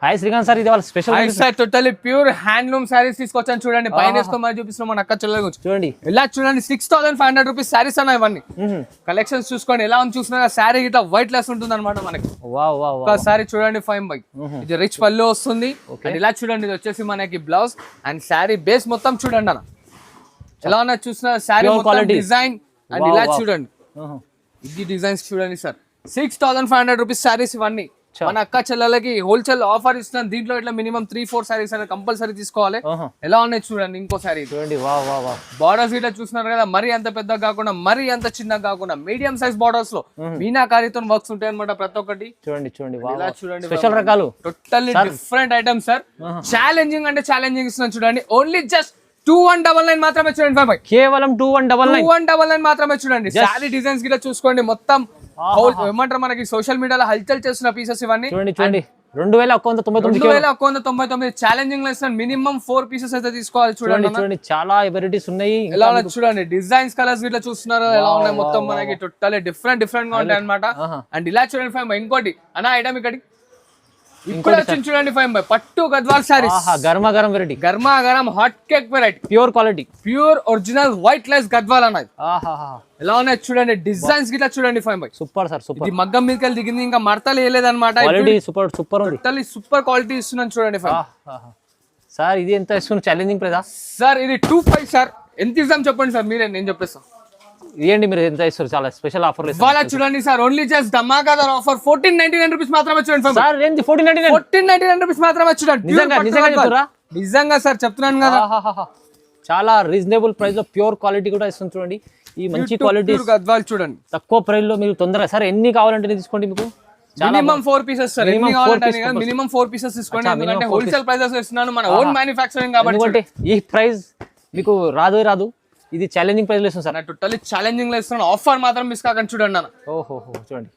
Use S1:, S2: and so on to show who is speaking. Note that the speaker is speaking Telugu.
S1: హాయ్ శ్రీకాంత్ సార్, ఇది వాళ్ళ special
S2: sir totally pure handloom saris తీసుకొచ్చాను చూడండి. పైన మరి చూపిస్తున్నాం మన అక్క చెల్లెల గురించి
S1: చూడండి.
S2: ఇలా చూడండి 6500 రూపీస్ సారీస్ అన్న ఇవన్నీ కలెక్షన్స్ చూసుకోండి. ఎలా ఉంది చూసినా సారీ ఇట్లా వైట్ లెస్ ఉంటుంది అనమాట మనకి. ఒకసారి చూడండి 5 ఇది రిచ్ పళ్ళు వస్తుంది. అండ్ ఇలా చూడండి, ఇది వచ్చేసి మనకి బ్లౌజ్ అండ్ సారీ బేస్ మొత్తం చూడండి అన్న ఎలా ఉన్నా చూసిన సారీ డిజైన్. అండ్ ఇలా చూడండి, ఇది డిజైన్స్ చూడండి సార్. 6500 రూపీస్ సారీస్ ఇవన్నీ మన అక్క చెల్లెలకి హోల్సేల్ ఆఫర్ ఇస్తున్నాను. దీంట్లో ఇట్లా మినిమం 3-4 సారీస్ అనేది కంపల్సరీ తీసుకోవాలి. ఎలా ఉన్నాయి చూడండి. ఇంకో సారీ
S1: చూడండి,
S2: బార్డర్స్ ఇట్లా చూస్తున్నారు కదా, మరీ అంత పెద్దగా కాకుండా మరీ అంత చిన్నగా కాకుండా మీడియం సైజ్ బార్డర్స్ లో మీనాకారితో వర్క్స్ ఉంటాయి అనమాట ప్రతి ఒక్కటి.
S1: చూడండి చూడండి,
S2: ఇలా చూడండి
S1: స్పెషల్ రకాలు,
S2: totally different item sir. Challenging అంటే ఛాలెంజింగ్ ఇస్తున్నాను చూడండి. ఓన్లీ జస్ట్ 2199 మాత్రమే చూడండి.
S1: కేవలం
S2: 2199 మాత్రమే చూడండి. సారీ డిజైన్స్ గిట్లా చూసుకోండి. మొత్తం ఏమంటారు మనకి సోషల్ మీడియాలో హల్చల్ చేస్తున్న పీసెస్ ఇవన్నీ.
S1: చూడండి 2199
S2: ఛాలెంజింగ్ లెసన్. మినిమం 4 పీసెస్ అయితే తీసుకోవాలి. చూడండి
S1: చాలా వెరైటీస్ ఉన్నాయి.
S2: ఎలా ఉన్నాయి చూడండి. డిజైన్స్ కలర్స్ ఇట్లా చూస్తున్నారు ఎలా ఉన్నాయి. మొత్తం మనకి టోటల్ డిఫరెంట్ గా ఉంటాయి అనమాట. అండ్ ఇలా చూడండి 5 ఇంకోటి అన్న ఐటమ్ ఇక్కడికి ఇప్పుడు వచ్చింది చూడండి 5 పట్టు గద్వాల్ సారీస్.
S1: గర్మా గరం వెరైటీ,
S2: గర్మా గరం hot cake variety,
S1: pure quality,
S2: pure original weightless Gadwal అన్నది. ఎలా ఉన్నాయి చూడండి. డిజైన్స్ గిట్లా చూడండి 5
S1: సూపర్ సార్, సూపర్.
S2: ఇది మగ్గం మీదకి దిగింది, ఇంకా మడతలు వేయలేదు అనమాట.
S1: సూపర్ సూపర్ ఉంది,
S2: సూపర్ క్వాలిటీ ఇస్తున్నాను చూడండి 5
S1: సార్. ఇది ఎంత ఇస్తున్నారు ఛాలెంజింగ్ ప్రైస్
S2: సార్? ఇది 25 సార్. ఎంత ఇస్తాం చెప్పండి సార్, మీరే నేను చెప్పేస్తాను.
S1: ఇవ్వండి మీరు ఎంత ఇస్తారు. చాలా స్పెషల్ ఆఫర్
S2: ఇవాళ చూడండి సార్. ఓన్లీ జస్ట్ ధమాకాదార్ ఆఫర్ 1499 రూపీస్ మాత్రమే చూడండి
S1: సార్.
S2: 1499 రూపీస్ మాత్రమే చూడండి. నిజంగా సార్ చెప్తున్నాను కదా,
S1: చాలా రీజనబుల్ ప్రైస్ లో ప్యూర్ క్వాలిటీ కూడా ఇస్తుంది చూడండి. ఈ మంచి క్వాలిటీ
S2: గద్వాల్ చూడండి.
S1: తక్కువ ప్రైస్ లో మీరు తొందరగా సార్ ఎన్ని కావాలంటే తీసుకోండి. మీకు
S2: మినిమం 4 పీసెస్ సార్. ఎన్ని కావాలంటే మినిమం 4 పీసెస్ తీసుకోండి. ఎందుకంటే హోల్సేల్ ప్రైసెస్ ఇస్తున్నాను, మన ఓన్ మ్యానుఫ్యాక్చరింగ్ కాబట్టి.
S1: ఈ ప్రైస్ మీకు రాదు. ఇది ఛాలెంజింగ్ ప్రైస్ లో ఇస్తుంది సార్.
S2: టోటల్లీ ఛాలెంజింగ్ లో ఇస్తున్నాను. ఆఫర్ మాత్రం మిస్ కాకండి చూడండి అన్న.
S1: ఓహో చూడండి.